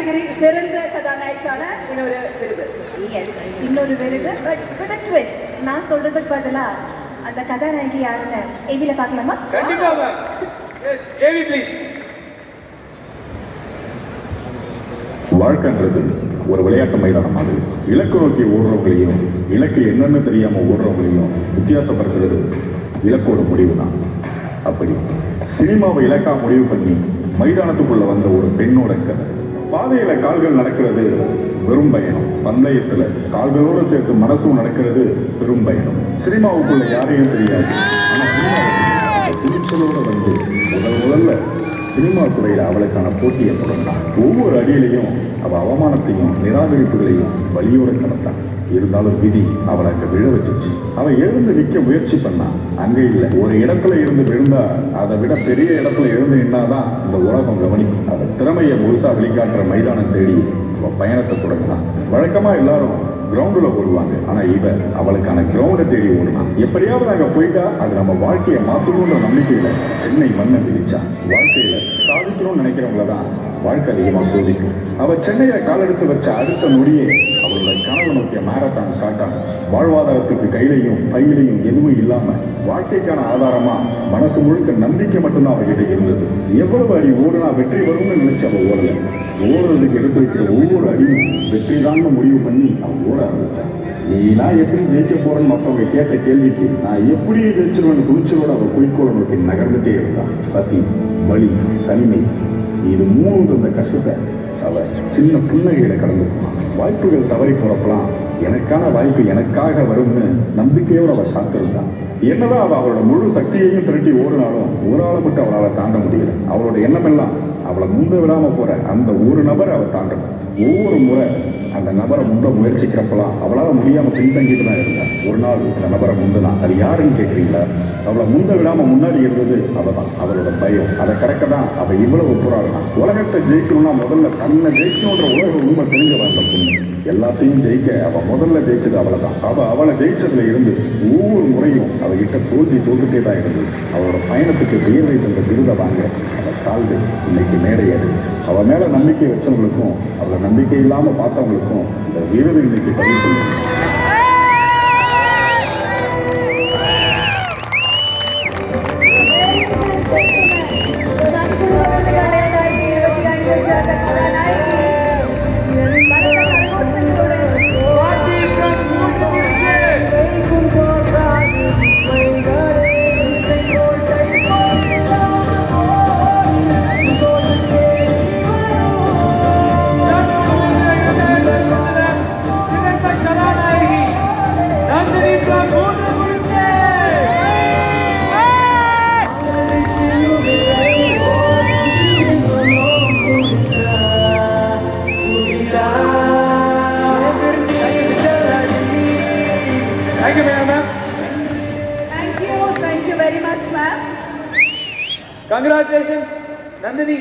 Category சிறந்த கதாநாயகிக்கான இன்னொரு விருது. எஸ், இன்னொரு விருது, பட் வித் a twist. நான் சொல்றதுக்கு பதிலா அந்த கதாநாயகி யாருன்னு ஏவில பார்க்கலாமா? கண்டிப்பா மேம். S, AV please. வாழ்க்கைன்றது ஒரு விளையாட்டு மைதானம் மாதிரி. இலக்கு நோக்கி ஓடுறவங்களையும் இலக்கு என்னன்னு தெரியாம ஓடுறவங்களையும் வித்தியாசப்படுத்துறது இலக்கோட முடிவு தான். அப்படி சினிமாவை இலக்கா முடிவு பண்ணி மைதானத்துக்குள்ள வந்த ஒரு பெண்ணோட கதை. பாதையில கால்கள் நடக்கிறது வெறும் பயணம், பந்தயத்துல கால்களோடு சேர்த்து மனசும் நடக்கிறது பெரும் பயணம். சினிமாவுக்குள்ள யாரையும் தெரியாது, ஆனா சினிமாவுக்கு துணிச்சலோட வந்து முதல்ல சினிமா துறையில் அவளுக்கான போட்டியை தொடர்ந்தான். ஒவ்வொரு அடியிலையும் அவள் அவமானத்தையும் நிராகரிப்புகளையும் வலியோட கடந்தான். இருந்தாலும் விதி அவளை அங்கே விழ வச்சிச்சு. அவள் எழுந்து நிற்க முயற்சி பண்ணான். அங்கே இல்லை, ஒரு இடத்துல இருந்து விழுந்தா அதை விட பெரிய இடத்துல எழுந்து நின்னாதான் இந்த உலகம் கவனிக்கும். அவள் திறமையை முழுசா வெளிக்காட்டுற மைதானம் தேடி அவள் பயணத்தை தொடங்கினான். வழக்கமா எல்லாரும் கிரவுண்டில் ஓடுவாங்க, ஆனா இவ அவளுக்கான கிரவுண்டை தேடி ஓடினான். எப்படியாவது அங்கே போயிட்டா அது நம்ம வாழ்க்கையை மாற்றணுன்ற நம்பிக்கையில சென்னை மண்ணை விதிச்சா. வாழ்க்கையில சாதிக்கணும்னு நினைக்கிறவங்கள தான் வாழ்க்கை அதிகமாக சோதிக்கும். அவள் சென்னையை காலெடுத்து வச்ச அடுத்த நொடியே அவளோட கனவு நோக்கிய மாரத்தான் ஸ்டார்ட் ஆனிச்சு. வாழ்வாதாரத்துக்கு கையிலையும் பையிலையும் எதுவும் இல்லாம வாழ்க்கைக்கான ஆதாரமா மனசு முழுக்க நம்பிக்கை மட்டும்தான் அவர்கிட்ட இருந்தது. எவ்வளவு அடி ஓடுனா வெற்றி வரும்னு நினைச்சு அவள் ஓடல. ஓடுறதுக்கு எடுத்து வைக்கிற ஒவ்வொரு அடியும் வெற்றி தான் முடிவு பண்ணி அவன் ஓட ஆரம்பிச்சான். நீலாம் எப்படி ஜெயிக்க போறேன்னு மற்றவங்க கேட்ட கேள்விக்கு நான் எப்படி ஜெயிச்சிருவேன்னு துணிச்சலோட அவள் குறிக்கோளை நோக்கி நகர்ந்துட்டே இருந்தான். பசி, வலி, தனிமை, இது மூணு தந்த கஷ்டத்தை அவ சின்ன புன்னகையில கடந்து போனான். வாய்ப்புகள் தவறி போறப்பலாம் எனக்கான வாய்ப்பு எனக்காக வரும்னு நம்பிக்கையோடு அவள் காத்திருந்தான். என்னதான் அவளோட முழு சக்தியையும் திரட்டி ஓடினாலும் ஒரு ஆளை மட்டும் அவளால் தாண்ட முடியல. அவளோட எண்ணமெல்லாம் அவளை முந்த விடாம போற அந்த ஒரு நபரை அவள் தாண்டணும். ஒவ்வொரு முறை அந்த நபரை முந்த முயற்சிக்கிறப்பெல்லாம் அவளால் முடியாம பின்தங்கிட்டு தான் இருந்தாள். ஒரு நாள் அந்த நபரை முந்தனா. அது யாருன்னு கேட்குறீங்களா? அவளை முந்த விடாம முன்னாடி இருந்தது அவள் தான். அவளோட பயம் அதை கடக்க தான் அவள் இவ்வளவு போராடினான். உலகத்தை ஜெயிக்கணும்னா முதல்ல தன்னை ஜெயிக்கணுன்ற உலக உண்மை தெரிஞ்ச வந்த பொண்ணு. எல்லாத்தையும் ஜெயிக்க அவள் முதல்ல ஜெயிச்சது அவளை தான். அவளை ஜெயிச்சதுல இருந்து ஒவ்வொரு முறையும் அவகிட்ட தோல்வி தோத்துட்டே தான் இருந்தது. அவளோட பயணத்துக்கு வியர்வை தந்த விருதை வாங்க அவள் கால்கள் இன்னைக்கு மேடையாது. அவள் மேல நம்பிக்கை வச்சவங்களுக்கும் அவளை நம்பிக்கை இல்லாம பார்த்தவங்களுக்கும் இந்த விருது இன்னைக்கு பதிவு சொல்லுங்க. Thank you very much, ma'am. Congratulations, Nandini.